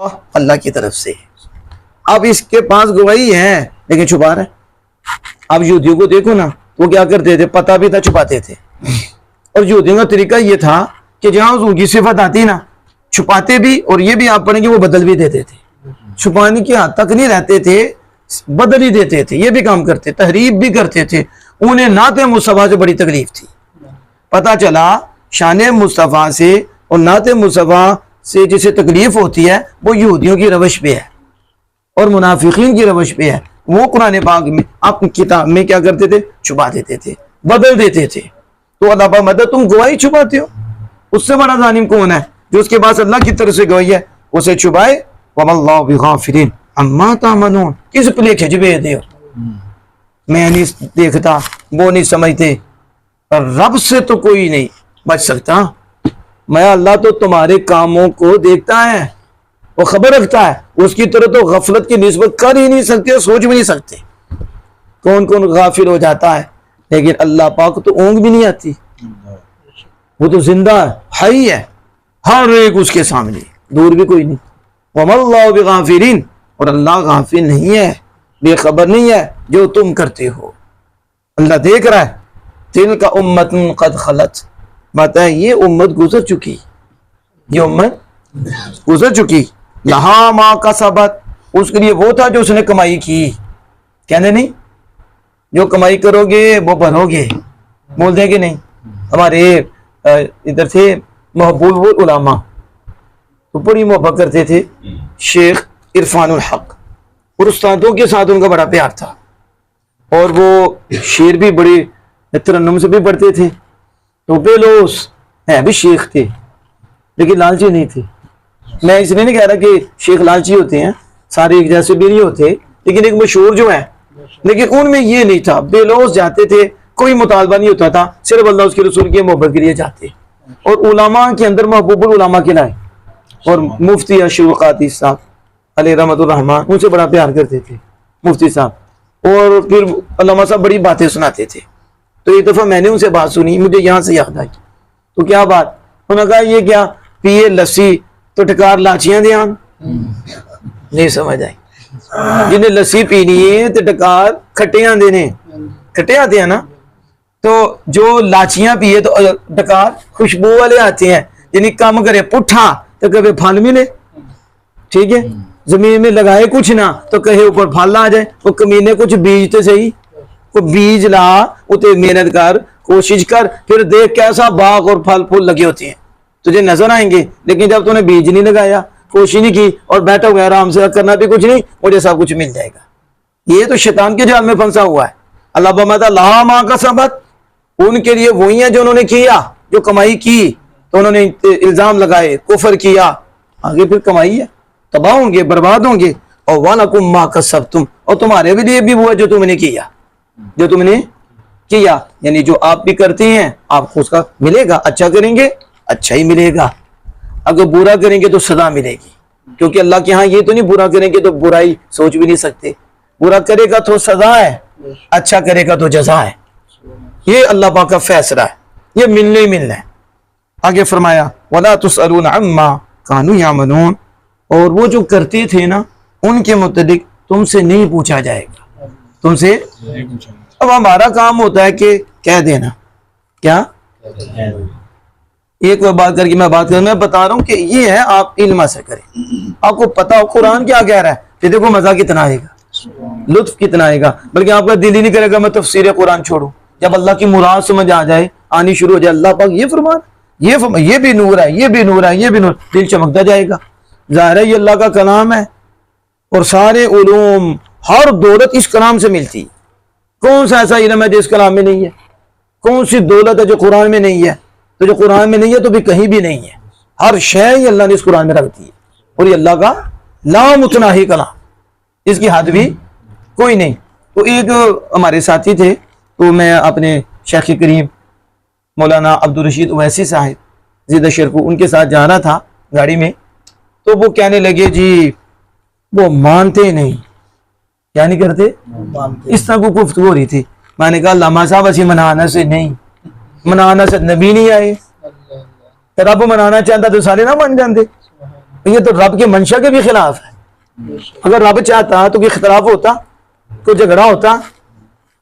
اللہ کی طرف سے. اب اس کے پاس گواہی ہے لیکن چھپا رہا ہے. اب یہودیوں کو دیکھو نا, وہ کیا کرتے تھے, پتہ بھی تھا چھپاتے تھے. اور یہودیوں کا طریقہ یہ تھا کہ جہاں حضور کی صفت آتی نا چھپاتے بھی, اور یہ بھی آپ پڑھیں گے وہ بدل بھی دیتے تھے. چھپانے کی حد تک نہیں رہتے تھے, بدل ہی دیتے تھے. یہ بھی کام کرتے, تحریف بھی کرتے تھے. انہیں نعت مصطفیٰ سے بڑی تکلیف تھی. پتہ چلا شان مصطفیٰ سے اور نعت مصطفیٰ سے جسے تکلیف ہوتی ہے وہ یہودیوں کی روش پہ ہے اور منافقین کی روش پہ ہے. وہ قرآن پاک میں اپنی کتاب میں کیا کرتے تھے, چھپا دیتے تھے, بدل دیتے تھے. تو اللہ پاک مدد, تم گواہی چھپاتے ہو, اس سے بڑا ظالم کون ہے جو اس کے پاس اللہ کی طرف سے گواہی ہے اسے چھپائے. وَمَا اللَّهُ بِغَافِلٍ عَمَّا تَعْمَلُونَ, کس پلے کھجبے دے, میں نہیں دیکھتا, وہ نہیں سمجھتے. رب سے تو کوئی نہیں بچ سکتا. میں اللہ تو تمہارے کاموں کو دیکھتا ہے, وہ خبر رکھتا ہے. اس کی طرح تو غفلت کی نسبت کر ہی نہیں سکتے, سوچ بھی نہیں سکتے. کون کون غافل ہو جاتا ہے, لیکن اللہ پاک تو اونگ بھی نہیں آتی. وہ تو زندہ ہے, حی ہے, ہر ایک اس کے سامنے, دور بھی کوئی نہیں. وَمَا اللَّهُ بِغَافِلٍ, اور اللہ غافل نہیں ہے, بے خبر نہیں ہے جو تم کرتے ہو. اللہ دیکھ رہا ہے. تِلْكَ أُمَّةٌ قَدْ خَلَتْ, بات ہے یہ امت گزر چکی, یہ امت گزر چکی. لَهَا مَا كَسَبَتْ, اس کے لیے وہ تھا جو اس نے کمائی کی. کہنے نہیں, جو کمائی کرو گے وہ بھرو گے, بول دیں کہ نہیں. ہمارے ادھر تھے محبوب العلماء, تو بڑی محبت کرتے تھے شیخ عرفان الحق, اور استادوں کے ساتھ ان کا بڑا پیار تھا. اور وہ شعر بھی بڑے ترنم سے بھی پڑھتے تھے. تو بیلوس ہے بھی شیخ تھے لیکن لالچی نہیں تھے. میں اس لیے نہیں کہہ رہا کہ شیخ لالچی ہوتے ہیں, سارے ایک جیسے بھی نہیں ہوتے, لیکن ایک مشہور جو ہے, لیکن ان میں یہ نہیں تھا. بیلوس جاتے تھے, کوئی مطالبہ نہیں ہوتا تھا, صرف اللہ اس کے رسول کی محبت کے لیے جاتے. اور علماء کے اندر محبوب العلماء کے لائے, اور مفتی اشرف قادری صاحب علیہ رحمۃ الرحمان, ان سے بڑا پیار کرتے تھے مفتی صاحب. اور پھر علماء صاحب بڑی باتیں سناتے تھے. تو ایک دفعہ میں نے ان سے بات سنی, مجھے یہاں سے یاد آئی. تو کیا بات, انہوں نے کہا یہ کیا پیے لسی تو ٹکار لاچیاں دے آن. نہیں سمجھ آئی, جنہیں لسی پینی ہے تو ٹکار کھٹیاں دینے, کھٹے آتے ہیں نا. تو جو لاچیاں پیے تو ٹکار خوشبو والے آتے ہیں, یعنی کام کرے پٹھا تو کبھی پھل ملے. ٹھیک ہے, زمین میں لگائے کچھ نہ تو کہے اوپر پھل آ جائے. وہ کمینے کچھ بیج تو صحیح, وہ بیج لا, اتنے محنت کر, کوشش کر, پھر دیکھ کیسا باغ اور پھل پھول لگے ہوتے ہیں تجھے نظر آئیں گے. لیکن جب تو نے بیج نہیں لگایا, کوشش نہیں کی, اور بیٹھا ہوا آرام سے, کرنا بھی کچھ نہیں, مجھے سب کچھ مل جائے گا. یہ تو شیطان کے جال میں پھنسا ہوا ہے. اللہ بمتا لا ماں کا سبت, ان کے لیے وہی ہیں جو انہوں نے کیا, جو کمائی کی تو انہوں نے الزام لگائے, کفر کیا, آگے پھر کمائی ہے, تباہ ہوں گے, برباد ہوں گے. اور وَلَكُمْ مَا كَسَبْتُمْ, اور تمہارے بھی لیے بھی وہ ہے جو تم نے کیا, جو تم نے کیا. یعنی جو آپ بھی کرتے ہیں آپ کو اس کا ملے گا. اچھا کریں گے اچھا ہی ملے گا, اگر برا کریں گے تو سزا ملے گی. کیونکہ اللہ کے ہاں یہ تو نہیں برا کریں گے تو برائی سوچ بھی نہیں سکتے. برا کرے گا تو سزا ہے, اچھا کرے گا تو جزا ہے. یہ اللہ پاک کا فیصلہ ہے, یہ ملنے ہی ملنا ہے. آگے فرمایا وَلَا تُسْأَلُونَ عَمَّا كَانُوا يَعْمَلُونَ, اور وہ جو کرتے تھے نا ان کے متعلق تم سے نہیں پوچھا جائے گا, تم سے. اب ہمارا کام ہوتا ہے کہ کہہ دینا, کیا ایک بات کر کے میں بات کروں, میں بتا رہا ہوں کہ یہ ہے, آپ علم سے کریں, آپ کو پتا ہو قرآن کیا کہہ رہا ہے, پھر دیکھو مزہ کتنا آئے گا, لطف کتنا آئے گا. بلکہ آپ کا دل ہی نہیں کرے گا میں تفسیر قرآن چھوڑوں. جب اللہ کی مراد سمجھ آ جائے, آنی شروع ہو جائے, اللہ پاک یہ فرمان, یہ بھی نور ہے, یہ بھی نور ہے, یہ بھی نور, دل چمکتا جائے گا. ظاہر ہے یہ اللہ کا کلام ہے, اور سارے علوم ہر دولت اس کلام سے ملتی. کون سا ایسا علم ہے جو اس کلام میں نہیں ہے؟ کون سی دولت ہے جو قرآن میں نہیں ہے؟ تو جو قرآن میں نہیں ہے تو بھی کہیں بھی نہیں ہے. ہر شے ہی اللہ نے اس قرآن میں رکھ دی ہے, اور یہ اللہ کا لامتناہی کلام, اس کی حد بھی کوئی نہیں. تو ایک ہمارے ساتھی تھے, تو میں اپنے شیخ کریم مولانا عبدالرشید اویسی صاحب زیدہ شرکو ان کے ساتھ جا رہا تھا گاڑی میں. تو وہ کہنے لگے جی وہ مانتے نہیں, کیا نہیں کرتے, اس طرح کو گفتگو ہو رہی تھی. میں نے کہا علامہ صاحب اسی منانا سے نہیں, منانا سے نبی نہیں آئے, رب منانا چاہتا تو سارے نہ مان جاندے. یہ تو رب کے منشا کے بھی خلاف ہے. اگر رب چاہتا تو کوئی اختلاف ہوتا, کوئی جھگڑا ہوتا؟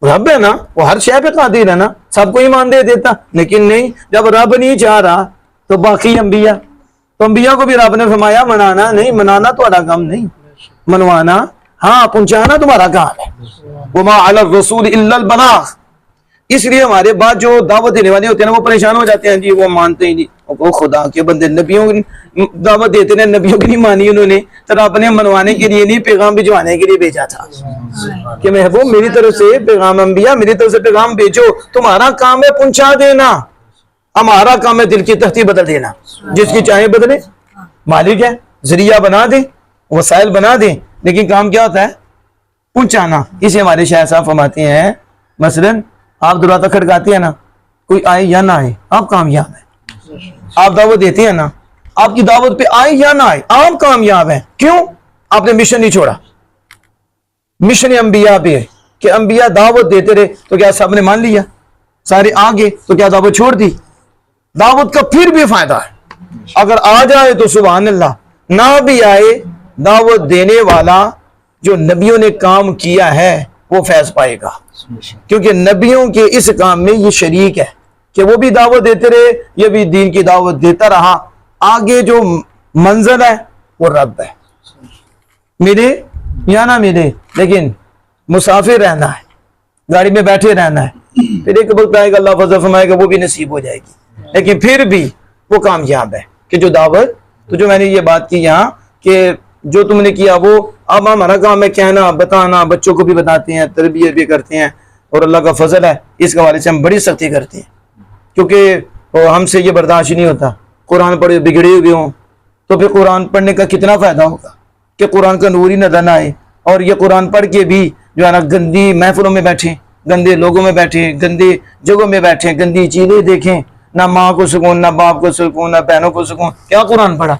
رب ہے نا, وہ ہر شے پہ قادر ہے نا, سب کو ایمان دے دیتا. لیکن نہیں, جب رب نہیں چاہ رہا تو باقی انبیاء, تو انبیاء کو بھی رب نے فرمایا منانا نہیں, منانا تمہارا کام نہیں, منوانا ہاں, پہنچانا تمہارا کام ہے. وما علی الرسول الا البلاغ. اس لیے ہمارے بعد جو دعوت دینے والے ہوتے ہیں نا, وہ پریشان ہو جاتے ہیں, جی وہ مانتے ہی نہیں, وہ خدا کے بندے نبیوں دعوت دیتے ہیں, نبیوں کی نہیں مانی انہوں نے, تو رب نے منوانے کے لیے نہیں, پیغام بھجوانے کے لیے بھیجا تھا کہ محبوب میری طرف سے پیغام, انبیاء میری طرف سے پیغام بھیجو, تمہارا کام ہے پہنچا دینا, ہمارا کام ہے دل کی تختی بدل دینا, جس کی چاہے بدلے, مالک ہے, ذریعہ بنا دیں, وسائل بنا دیں, لیکن کام کیا ہوتا ہے؟ پہنچانا. اسے ہمارے شاہ صاحب فرماتے ہیں مثلاً آپ دروازہ کھٹکاتے ہیں نا, کوئی آئے یا نہ آئے آپ کامیاب ہیں. آپ دعوت دیتے ہیں نا, آپ کی دعوت پہ آئے یا نہ آئے آپ کامیاب ہیں. کیوں؟ آپ نے مشن نہیں چھوڑا. مشن انبیاء پہ ہے کہ انبیاء دعوت دیتے رہے, تو کیا سب نے مان لیا؟ سارے آگے, تو کیا دعوت چھوڑ دی؟ دعوت کا پھر بھی فائدہ ہے. اگر آ جائے تو سبحان اللہ, نہ بھی آئے, دعوت دینے والا جو نبیوں نے کام کیا ہے وہ فیض پائے گا, کیونکہ نبیوں کے اس کام میں یہ شریک ہے کہ وہ بھی دعوت دیتے رہے, یہ بھی دین کی دعوت دیتا رہا. آگے جو منزل ہے وہ رب ہے, ملے یا نہ ملے, لیکن مسافر رہنا ہے, گاڑی میں بیٹھے رہنا ہے, پھر ایک وقت آئے گا اللہ فضل فرمائے گا وہ بھی نصیب ہو جائے گی, لیکن پھر بھی وہ کامیاب ہے کہ جو دعوت, تو جو میں نے یہ بات کی یہاں کہ جو تم نے کیا وہ اب ہمارا کام ہے کہنا, بتانا, بچوں کو بھی بتاتے ہیں, تربیت بھی کرتے ہیں, اور اللہ کا فضل ہے اس کے حوالے سے ہم بڑی سختی کرتے ہیں, کیونکہ ہم سے یہ برداشت نہیں ہوتا. قرآن پڑھے بگڑے ہوئے ہوں تو پھر قرآن پڑھنے کا کتنا فائدہ ہوگا کہ قرآن کا نور ہی نظر نہ آئے, اور یہ قرآن پڑھ کے بھی جو ہے نا گندی محفلوں میں بیٹھیں, گندے لوگوں میں بیٹھیں, گندے جگہوں میں بیٹھیں, گندی چیزیں دیکھیں, نہ ماں کو سکون, نہ باپ کو سکون, نہ بہنوں کو سکون, کیا قرآن پڑھا؟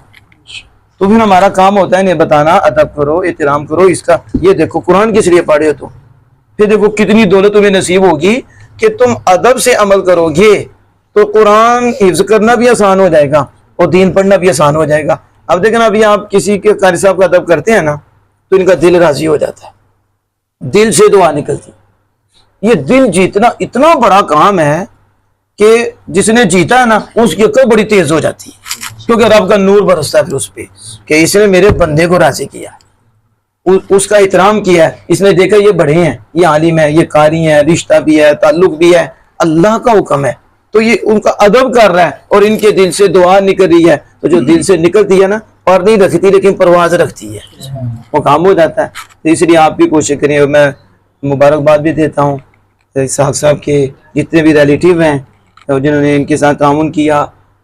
تو پھر ہمارا کام ہوتا ہے انہیں بتانا, ادب کرو, احترام کرو اس کا, یہ دیکھو قرآن کس لیے پڑھے ہو, تو پھر دیکھو کتنی دولت تمہیں نصیب ہوگی کہ تم ادب سے عمل کرو گے تو قرآن حفظ کرنا بھی آسان ہو جائے گا اور دین پڑھنا بھی آسان ہو جائے گا. اب دیکھنا, ابھی آپ کسی کے قاری صاحب کا ادب کرتے ہیں نا تو ان کا دل راضی ہو جاتا ہے, دل سے دعا نکلتی. یہ دل جیتنا اتنا بڑا کام ہے کہ جس نے جیتا ہے نا اس کی عقل بڑی تیز ہو جاتی ہے, کیونکہ رب کا نور برستا ہے پھر اس پہ کہ اس نے میرے بندے کو راضی کیا, اس کا احترام کیا ہے, اس نے دیکھا یہ بڑے ہیں, یہ عالم ہے, یہ قاری ہیں, رشتہ بھی ہے, تعلق بھی ہے, اللہ کا حکم ہے, تو یہ ان کا ادب کر رہا ہے اور ان کے دل سے دعا نکل رہی ہے. تو جو دل سے نکلتی ہے نا, اور نہیں رکھتی لیکن پرواز رکھتی ہے, وہ کام ہو جاتا ہے. تو اس لیے آپ بھی کوشش کریں, اور میں مبارکباد بھی دیتا ہوں اسحاق صاحب کے جتنے بھی ریلیٹیو ہیں جنہوں نے ان کے ساتھ تعاون کیا,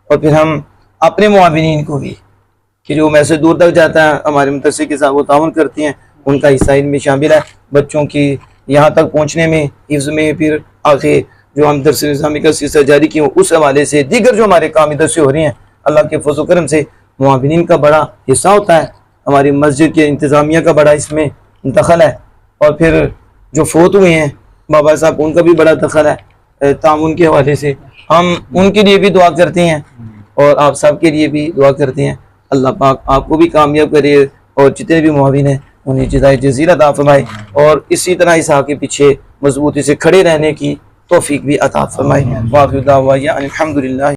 اور پھر ہم اپنے معاونین کو بھی کہ جو میں سے دور تک جاتا ہے ہمارے مدرسے کے ساتھ وہ تعاون کرتے ہیں, ان کا حصہ ان میں شامل ہے, بچوں کی یہاں تک پہنچنے میں, حفظ میں, پھر آگے جو ہم درس اسلامی کا سلسلہ جاری کیے اس حوالے سے دیگر جو ہمارے کام ادھر سے ہو رہے ہیں, اللہ کے فضل و کرم سے معاونین کا بڑا حصہ ہوتا ہے, ہماری مسجد کے انتظامیہ کا بڑا اس میں دخل ہے, اور پھر جو فوت ہوئے ہیں بابا صاحب ان کا بھی بڑا دخل ہے تعاون کے حوالے سے. ہم ان کے لیے بھی دعا کرتے ہیں اور آپ سب کے لیے بھی دعا کرتے ہیں, اللہ پاک آپ کو بھی کامیاب کرے اور جتنے بھی معاون ہیں انہیں جزائے جزیل عطا فرمائے, اور اسی طرح اسحاق کے پیچھے مضبوطی سے کھڑے رہنے کی توفیق بھی عطا فرمائے. واخر دعوانا الحمدللہ.